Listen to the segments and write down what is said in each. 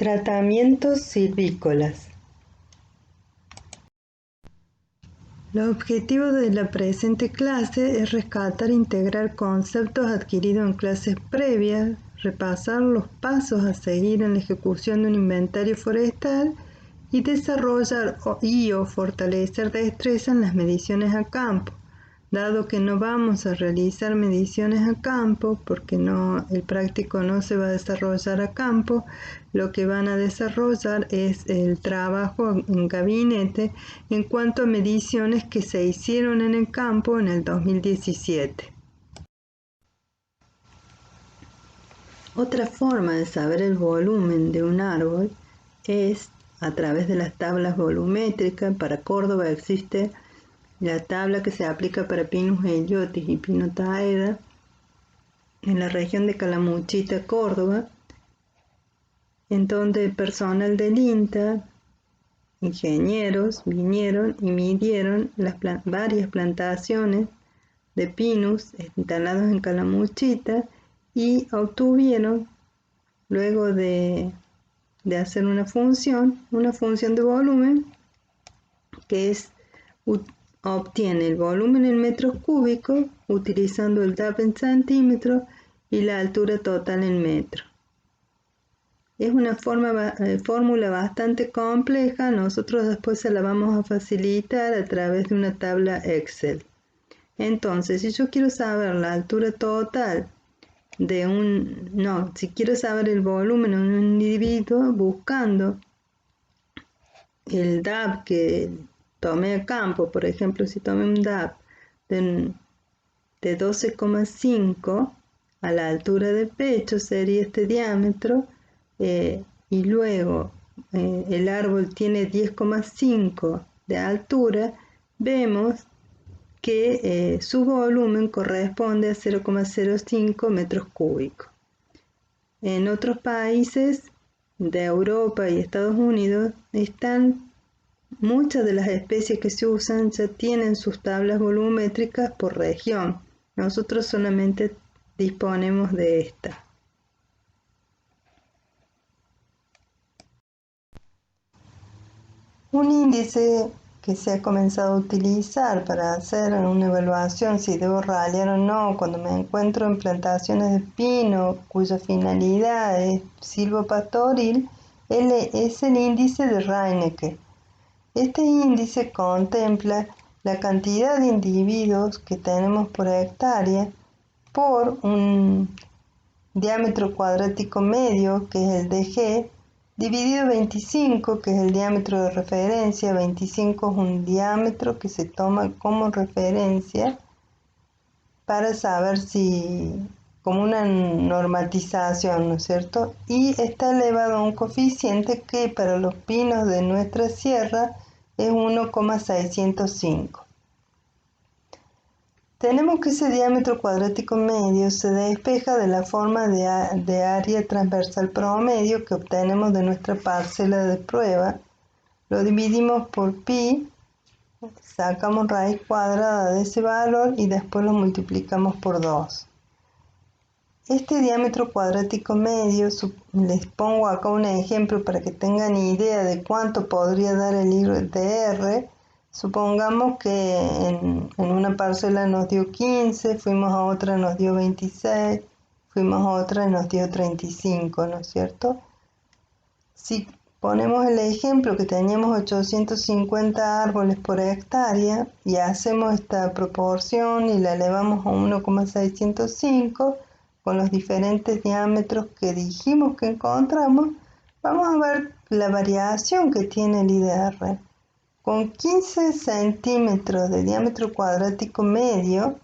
Tratamientos silvícolas. Los objetivos de la presente clase es rescatar e integrar conceptos adquiridos en clases previas, repasar los pasos a seguir en la ejecución de un inventario forestal y desarrollar o fortalecer destrezas en las mediciones a campo. Dado que no vamos a realizar mediciones a campo, porque el práctico no se va a desarrollar a campo, lo que van a desarrollar es el trabajo en gabinete en cuanto a mediciones que se hicieron en el campo en el 2017. Otra forma de saber el volumen de un árbol es a través de las tablas volumétricas. Para Córdoba existe la tabla que se aplica para Pinus Eliotis y Pinotaeda en la región de Calamuchita, Córdoba, en donde el personal del INTA, ingenieros, vinieron y midieron varias plantaciones de Pinus instalados en Calamuchita y obtuvieron, luego de hacer una función de volumen, que obtiene el volumen en metros cúbicos utilizando el DAP en centímetros y la altura total en metros. Es una fórmula bastante compleja, nosotros después se la vamos a facilitar a través de una tabla Excel. Entonces, si yo quiero saber la altura total si quiero saber el volumen de un individuo, buscando el DAP que tomé a campo, por ejemplo, si tomé un DAP de 12,5 a la altura del pecho, sería este diámetro, y luego el árbol tiene 10,5 de altura, vemos que su volumen corresponde a 0,05 metros cúbicos. En otros países de Europa y Estados Unidos muchas de las especies que se usan ya tienen sus tablas volumétricas por región. Nosotros solamente disponemos de esta. Un índice que se ha comenzado a utilizar para hacer una evaluación si debo ralear o no cuando me encuentro en plantaciones de pino cuya finalidad es silvopastoril es el índice de Reineke. Este índice contempla la cantidad de individuos que tenemos por hectárea por un diámetro cuadrático medio, que es el DG, dividido 25, que es el diámetro de referencia. 25 es un diámetro que se toma como referencia para saber como una normatización, ¿no es cierto? Y está elevado a un coeficiente que para los pinos de nuestra sierra es 1,605. Tenemos que ese diámetro cuadrático medio se despeja de la forma de área transversal promedio que obtenemos de nuestra parcela de prueba. Lo dividimos por pi, sacamos raíz cuadrada de ese valor y después lo multiplicamos por 2. Este diámetro cuadrático medio, les pongo acá un ejemplo para que tengan idea de cuánto podría dar el IRR. Supongamos que en una parcela nos dio 15, fuimos a otra nos dio 26, fuimos a otra y nos dio 35, ¿no es cierto? Si ponemos el ejemplo que teníamos 850 árboles por hectárea y hacemos esta proporción y la elevamos a 1,605 con los diferentes diámetros que dijimos que encontramos, vamos a ver la variación que tiene el IRR. Con 15 centímetros de diámetro cuadrático medio,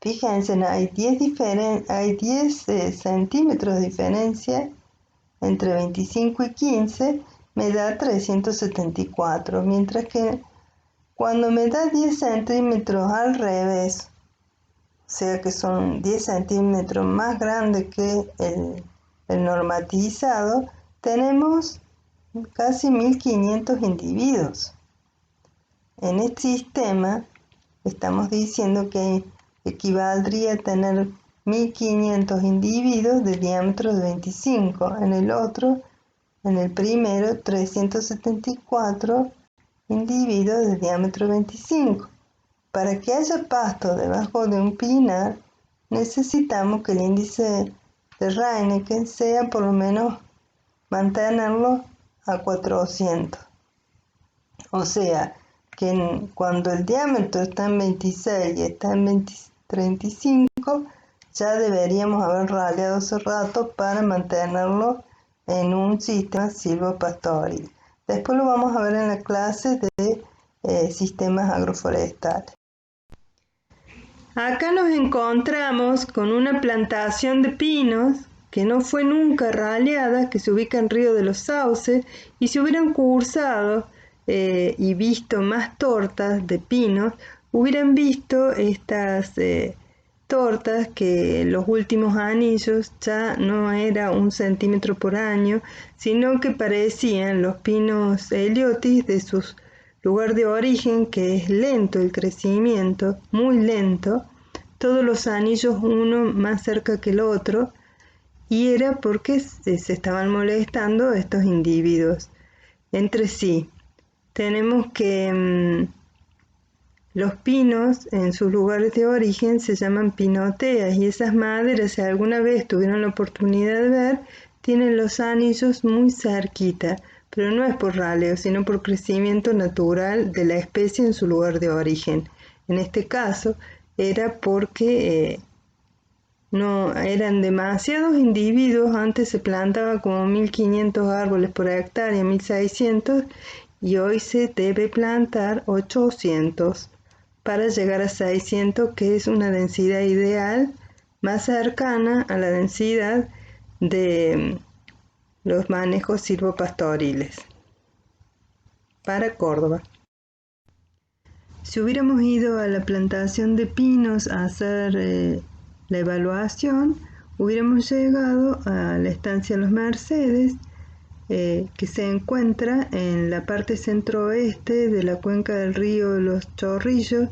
fíjense, hay 10 centímetros de diferencia entre 25 y 15, me da 374, mientras que cuando me da 10 centímetros al revés, o sea que son 10 centímetros más grandes que el normatizado, tenemos casi 1500 individuos. En este sistema estamos diciendo que equivaldría a tener 1500 individuos de diámetro de 25. En el otro en el primero 374 individuos de diámetro 25. Para que haya pasto debajo de un pinar, necesitamos que el índice de Reineke sea por lo menos mantenerlo a 400. O sea, que cuando el diámetro está en 26 y está en 35, ya deberíamos haber raleado hace rato para mantenerlo en un sistema silvopastoril. Después lo vamos a ver en la clase de sistemas agroforestales. Acá nos encontramos con una plantación de pinos que no fue nunca raleada, que se ubica en Río de los Sauces, y si hubieran cursado y visto más tortas de pinos, hubieran visto estas tortas que los últimos anillos ya no era 1 centímetro por año, sino que parecían los pinos Heliotis de su lugar de origen, que es lento el crecimiento, muy lento, todos los anillos uno más cerca que el otro, y era porque se estaban molestando estos individuos entre sí. Tenemos que los pinos en sus lugares de origen se llaman pinoteas, y esas maderas, si alguna vez tuvieron la oportunidad de ver, tienen los anillos muy cerquita, pero no es por raleo, sino por crecimiento natural de la especie en su lugar de origen. En este caso era porque no eran demasiados individuos. Antes se plantaba como 1500 árboles por hectárea, 1600, y hoy se debe plantar 800 para llegar a 600, que es una densidad ideal más cercana a la densidad de los manejos silvopastoriles para Córdoba. Si hubiéramos ido a la plantación de pinos a hacer la evaluación, hubiéramos llegado a la estancia Los Mercedes, que se encuentra en la parte centro-oeste de la cuenca del río Los Chorrillos,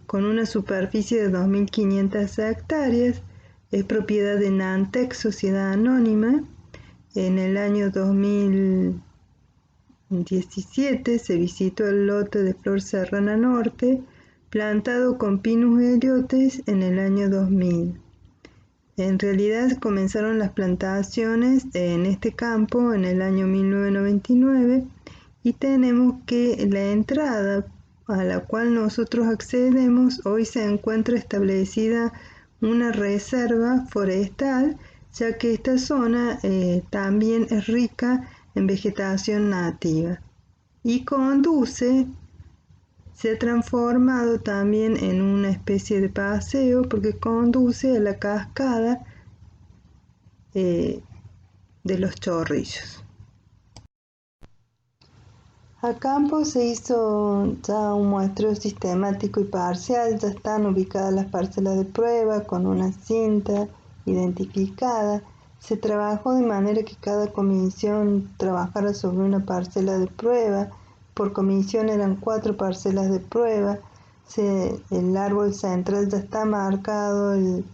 con una superficie de 2.500 hectáreas. Es propiedad de Nantec, Sociedad Anónima. En el año 2017 se visitó el lote de Flor Serrana Norte, plantado con Pinus Heliotis en el año 2000. En realidad comenzaron las plantaciones en este campo en el año 1999, y tenemos que la entrada a la cual nosotros accedemos hoy se encuentra establecida una reserva forestal, ya que esta zona también es rica en vegetación nativa y se ha transformado también en una especie de paseo, porque conduce a la cascada de los Chorrillos. A campo se hizo ya un muestreo sistemático y parcial. Ya están ubicadas las parcelas de prueba con una cinta identificada. Se trabajó de manera que cada comisión trabajara sobre una parcela de prueba. Por comisión eran 4 parcelas de prueba. El árbol central ya está marcado y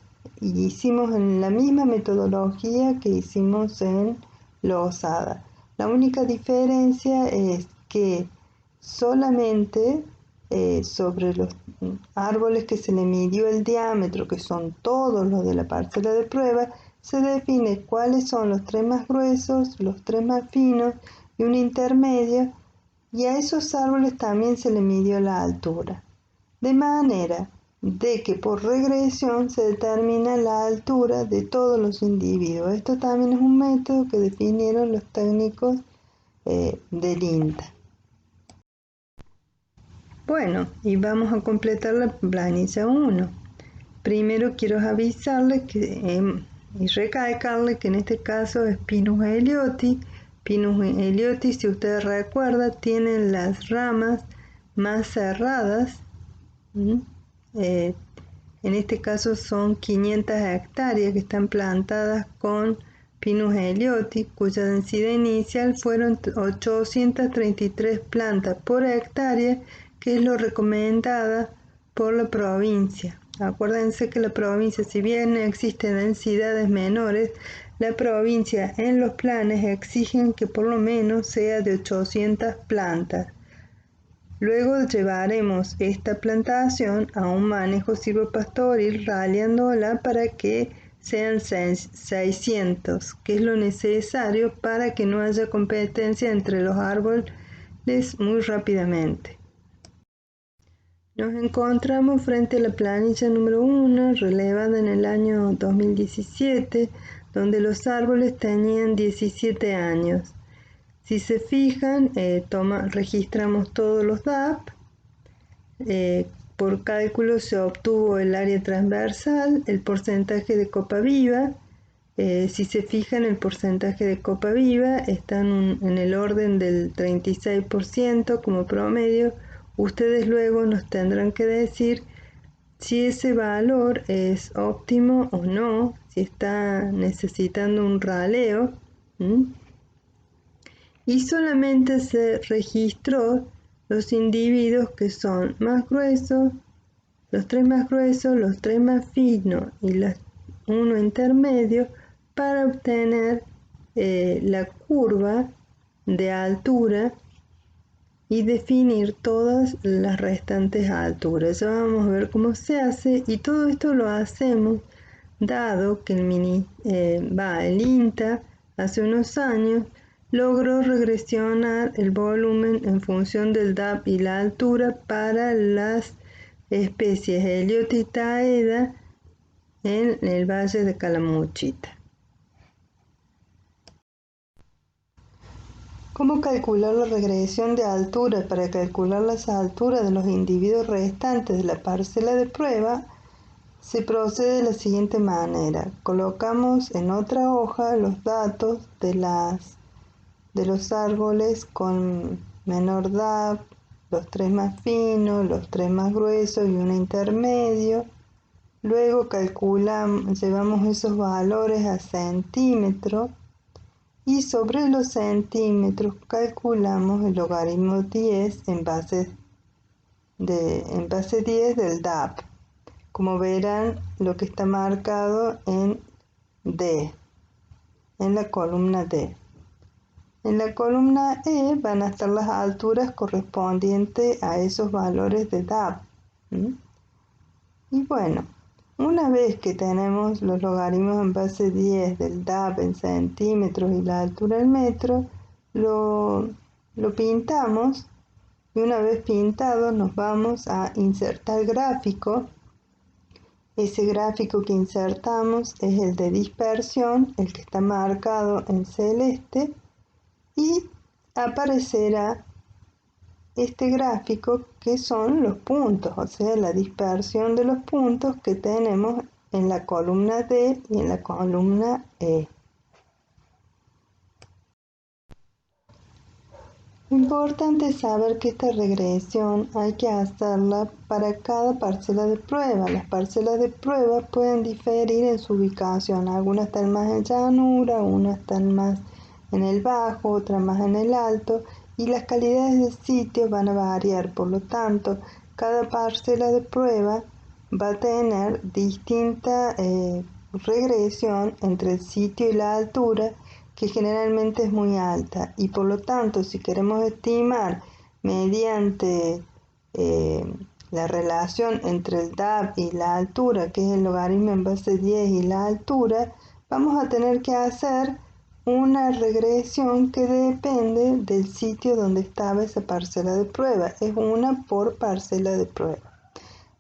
hicimos en la misma metodología que hicimos en Losada. La única diferencia es que solamente sobre los árboles que se le midió el diámetro, que son todos los de la parcela de prueba, se define cuáles son los 3 más gruesos, los 3 más finos y un intermedio, y a esos árboles también se le midió la altura, de manera de que por regresión se determina la altura de todos los individuos. Esto también es un método que definieron los técnicos del INTA. Bueno, y vamos a completar la planilla 1. Primero quiero avisarles y recalcarles que en este caso es Pinus Heliotis. Pinus Heliotis, si ustedes recuerdan, tienen las ramas más cerradas. En este caso son 500 hectáreas que están plantadas con Pinus Heliotis, cuya densidad inicial fueron 833 plantas por hectárea, que es lo recomendada por la provincia. Acuérdense que la provincia, si bien existen densidades menores, la provincia en los planes exigen que por lo menos sea de 800 plantas. Luego llevaremos esta plantación a un manejo silvopastoril raleándola para que sean 600, que es lo necesario para que no haya competencia entre los árboles muy rápidamente. Nos encontramos frente a la planilla número 1, relevada en el año 2017, donde los árboles tenían 17 años. Si se fijan, registramos todos los DAP. Por cálculo se obtuvo el área transversal, el porcentaje de copa viva. Si se fijan, el porcentaje de copa viva está en el orden del 36% como promedio. Ustedes luego nos tendrán que decir si ese valor es óptimo o no, si está necesitando un raleo. Y solamente se registró los individuos que son más gruesos, los 3 más gruesos, los 3 más finos y uno intermedio para obtener la curva de altura y definir todas las restantes alturas. Ya vamos a ver cómo se hace, y todo esto lo hacemos dado que el INTA hace unos años logró regresionar el volumen en función del DAP y la altura para las especies Eliota y Taeda en el valle de Calamuchita. ¿Cómo calcular la regresión de altura? Para calcular las alturas de los individuos restantes de la parcela de prueba, se procede de la siguiente manera. Colocamos en otra hoja los datos de los árboles con menor DAP, los 3 más finos, los 3 más gruesos y uno intermedio. Luego llevamos esos valores a centímetros y sobre los centímetros calculamos el logaritmo 10 en base 10 del DAP. Como verán, lo que está marcado en D, en la columna D. En la columna E van a estar las alturas correspondientes a esos valores de DAP. Y bueno, una vez que tenemos los logaritmos en base 10 del DAP en centímetros y la altura en metro, lo pintamos, y una vez pintado nos vamos a insertar gráfico. Ese gráfico que insertamos es el de dispersión, el que está marcado en celeste, y aparecerá este gráfico que son los puntos, o sea, la dispersión de los puntos que tenemos en la columna D y en la columna E. Importante saber que esta regresión hay que hacerla para cada parcela de prueba. Las parcelas de prueba pueden diferir en su ubicación. Algunas están más en llanura, unas están más en el bajo, otras más en el alto, y las calidades de sitio van a variar. Por lo tanto, cada parcela de prueba va a tener distinta regresión entre el sitio y la altura, que generalmente es muy alta, y por lo tanto, si queremos estimar mediante la relación entre el DAP y la altura, que es el logaritmo en base 10 y la altura, vamos a tener que hacer una regresión que depende del sitio donde estaba esa parcela de prueba. Es una por parcela de prueba.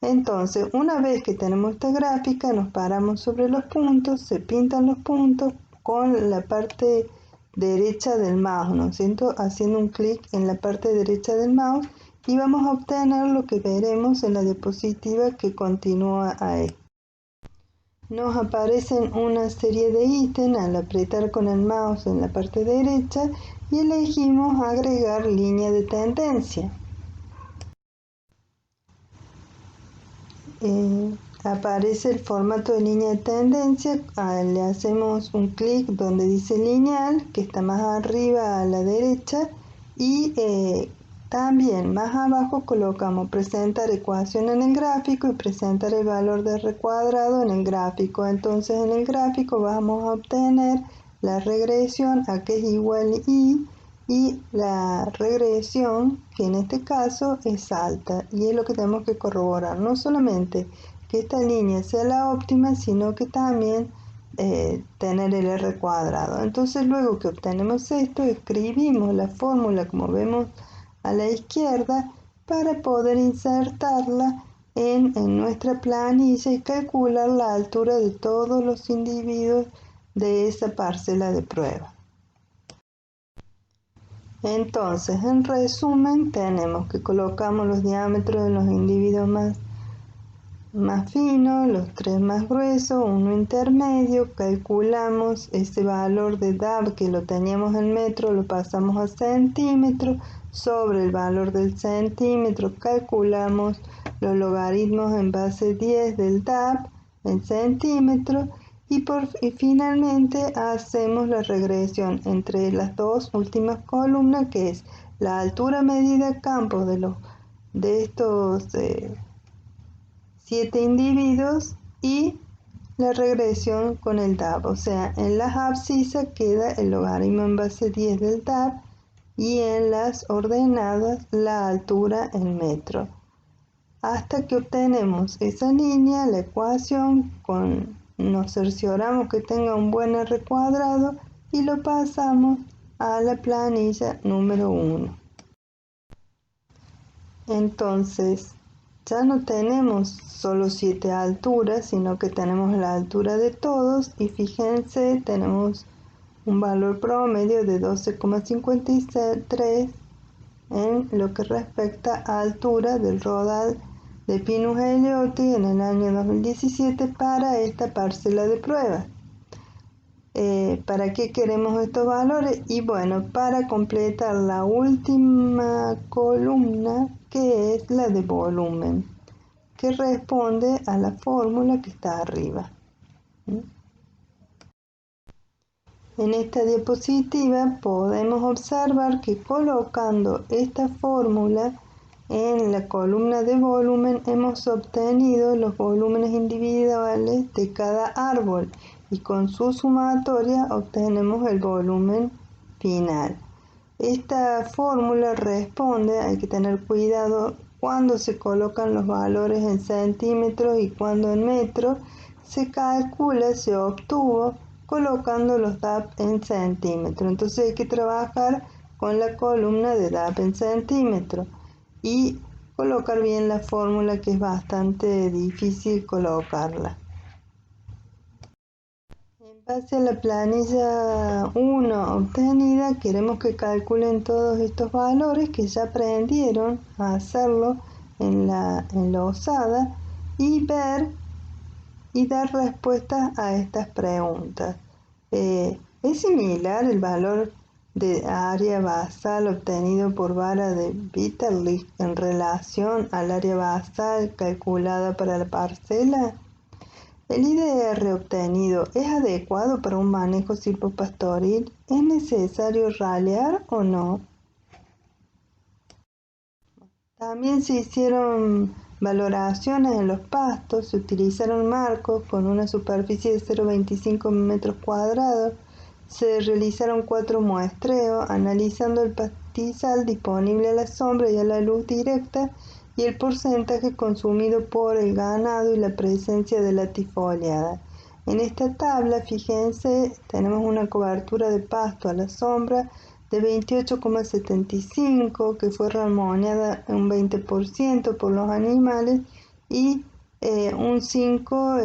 Entonces, una vez que tenemos esta gráfica, nos paramos sobre los puntos, se pintan los puntos con la parte derecha del mouse, ¿no es cierto? Haciendo un clic en la parte derecha del mouse, y vamos a obtener lo que veremos en la diapositiva que continúa ahí. Nos aparecen una serie de ítems al apretar con el mouse en la parte derecha y elegimos agregar línea de tendencia. Aparece el formato de línea de tendencia. Le hacemos un clic donde dice lineal, que está más arriba a la derecha, y También más abajo colocamos presentar ecuación en el gráfico y presentar el valor de R cuadrado en el gráfico. Entonces en el gráfico vamos a obtener la regresión a que es igual y la regresión que en este caso es alta, y es lo que tenemos que corroborar, no solamente que esta línea sea la óptima, sino que también tener el R cuadrado. Entonces luego que obtenemos esto, escribimos la fórmula como vemos a la izquierda para poder insertarla en nuestra planilla y calcular la altura de todos los individuos de esa parcela de prueba. Entonces, en resumen, tenemos que colocamos los diámetros de los individuos más finos, los 3 más gruesos, uno intermedio, calculamos ese valor de DAB que lo teníamos en metro, lo pasamos a centímetros, sobre el valor del centímetro calculamos los logaritmos en base 10 del DAB en centímetros y finalmente hacemos la regresión entre las dos últimas columnas, que es la altura medida a campo de estos 7 individuos y la regresión con el DAB. O sea, en las abscisas queda el logaritmo en base 10 del DAB y en las ordenadas la altura en metro. Hasta que obtenemos esa línea, la ecuación, nos cercioramos que tenga un buen R cuadrado y lo pasamos a la planilla número 1. Entonces, ya no tenemos solo 7 alturas, sino que tenemos la altura de todos y fíjense, tenemos un valor promedio de 12,53 en lo que respecta a altura del rodal de Pinus Ellioti en el año 2017 para esta parcela de prueba. ¿Para qué queremos estos valores? Y bueno, para completar la última columna, que es la de volumen, que responde a la fórmula que está arriba. En esta diapositiva podemos observar que colocando esta fórmula en la columna de volumen hemos obtenido los volúmenes individuales de cada árbol y con su sumatoria obtenemos el volumen final. Esta fórmula responde, hay que tener cuidado cuando se colocan los valores en centímetros y cuando en metros, se calcula, se obtuvo colocando los DAB en centímetros. Entonces hay que trabajar con la columna de DAB en centímetros y colocar bien la fórmula, que es bastante difícil colocarla. En base a la planilla 1 obtenida, queremos que calculen todos estos valores que ya aprendieron a hacerlo en la osada y ver y dar respuestas a estas preguntas. ¿Es similar el valor de área basal obtenido por vara de Bitterlich en relación al área basal calculada para la parcela? ¿El IDR obtenido es adecuado para un manejo silvopastoril? ¿Es necesario ralear o no? También se hicieron valoraciones en los pastos, se utilizaron marcos con una superficie de 0,25 metros cuadrados, se realizaron 4 muestreos analizando el pastizal disponible a la sombra y a la luz directa y el porcentaje consumido por el ganado y la presencia de latifoliada. En esta tabla, fíjense, tenemos una cobertura de pasto a la sombra de 28,75, que fue ramoneada un 20% por los animales, y un 5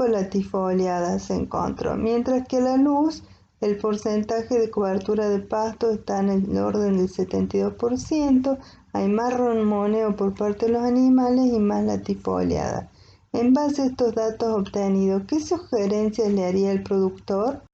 latifoliadas se encontró, mientras que la luz, el porcentaje de cobertura de pasto está en el orden del 72%, hay más ramoneo por parte de los animales y más latifoliada. En base a estos datos obtenidos, ¿qué sugerencias le haría el productor?